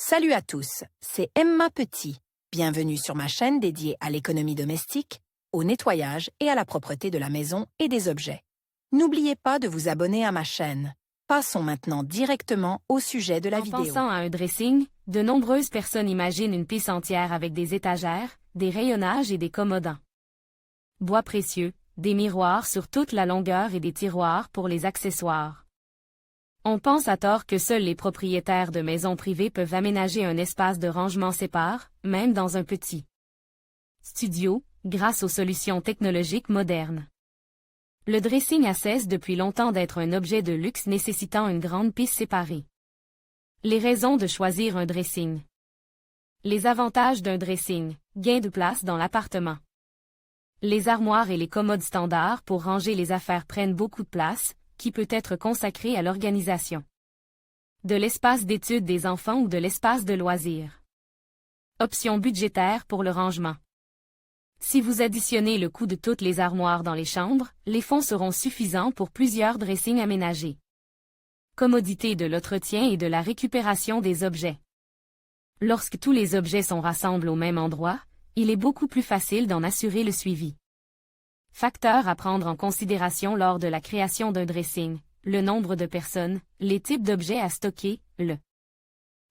Salut à tous, c'est Emma Petit. Bienvenue sur ma chaîne dédiée à l'économie domestique, au nettoyage et à la propreté de la maison et des objets. N'oubliez pas de vous abonner à ma chaîne. Passons maintenant directement au sujet de la vidéo. En pensant à un dressing, de nombreuses personnes imaginent une pièce entière avec des étagères, des rayonnages et des commodins. Bois précieux, des miroirs sur toute la longueur et des tiroirs pour les accessoires. On pense à tort que seuls les propriétaires de maisons privées peuvent aménager un espace de rangement séparé, même dans un petit studio, grâce aux solutions technologiques modernes. Le dressing a cessé depuis longtemps d'être un objet de luxe nécessitant une grande pièce séparée. Les raisons de choisir un dressing. Les avantages d'un dressing, gain de place dans l'appartement. Les armoires et les commodes standards pour ranger les affaires prennent beaucoup de place, qui peut être consacré à l'organisation. De l'espace d'études des enfants ou de l'espace de loisirs. Options budgétaires pour le rangement. Si vous additionnez le coût de toutes les armoires dans les chambres, les fonds seront suffisants pour plusieurs dressings aménagés. Commodité de l'entretien et de la récupération des objets. Lorsque tous les objets sont rassemblés au même endroit, il est beaucoup plus facile d'en assurer le suivi. Facteurs à prendre en considération lors de la création d'un dressing, le nombre de personnes, les types d'objets à stocker, le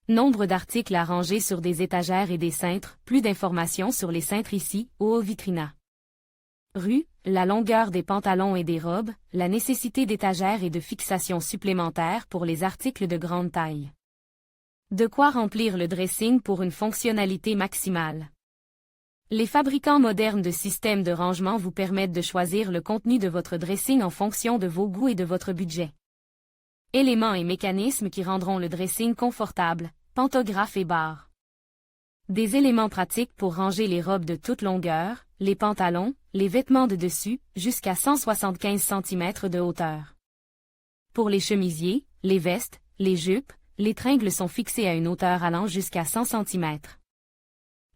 nombre d'articles à ranger sur des étagères et des cintres, plus d'informations sur les cintres ici, ou au vitrina. Rue, la longueur des pantalons et des robes, la nécessité d'étagères et de fixations supplémentaires pour les articles de grande taille. De quoi remplir le dressing pour une fonctionnalité maximale. Les fabricants modernes de systèmes de rangement vous permettent de choisir le contenu de votre dressing en fonction de vos goûts et de votre budget. Éléments et mécanismes qui rendront le dressing confortable, pantographe et barres. Des éléments pratiques pour ranger les robes de toute longueur, les pantalons, les vêtements de dessus, jusqu'à 175 cm de hauteur. Pour les chemisiers, les vestes, les jupes, les tringles sont fixés à une hauteur allant jusqu'à 100 cm.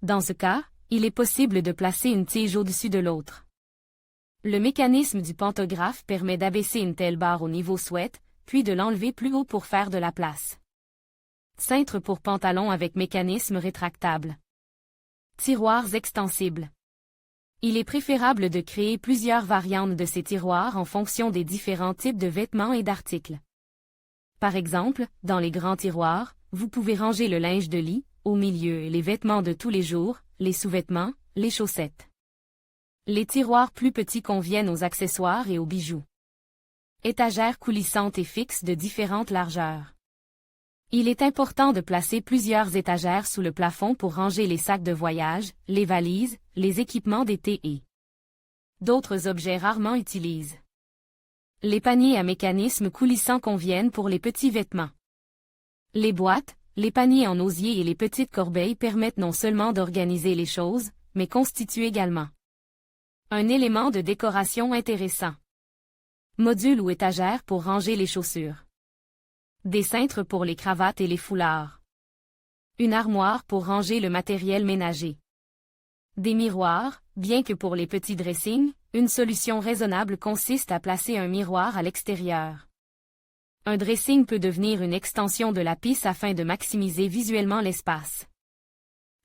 Dans ce cas, il est possible de placer une tige au-dessus de l'autre. Le mécanisme du pantographe permet d'abaisser une telle barre au niveau souhaité, puis de l'enlever plus haut pour faire de la place. Cintre pour pantalon avec mécanisme rétractable. Tiroirs extensibles. Il est préférable de créer plusieurs variantes de ces tiroirs en fonction des différents types de vêtements et d'articles. Par exemple, dans les grands tiroirs, vous pouvez ranger le linge de lit, au milieu les vêtements de tous les jours, les sous-vêtements, les chaussettes. Les tiroirs plus petits conviennent aux accessoires et aux bijoux. Étagères coulissantes et fixes de différentes largeurs. Il est important de placer plusieurs étagères sous le plafond pour ranger les sacs de voyage, les valises, les équipements d'été et d'autres objets rarement utilisés. Les paniers à mécanisme coulissant conviennent pour les petits vêtements. Les boîtes, les paniers en osier et les petites corbeilles permettent non seulement d'organiser les choses, mais constituent également un élément de décoration intéressant. Module ou étagère pour ranger les chaussures. Des cintres pour les cravates et les foulards. Une armoire pour ranger le matériel ménager. Des miroirs, bien que pour les petits dressings, une solution raisonnable consiste à placer un miroir à l'extérieur. Un dressing peut devenir une extension de la pièce afin de maximiser visuellement l'espace.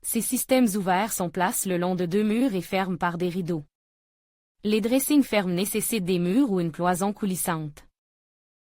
Ces systèmes ouverts sont placés le long de deux murs et ferment par des rideaux. Les dressings fermes nécessitent des murs ou une cloison coulissante.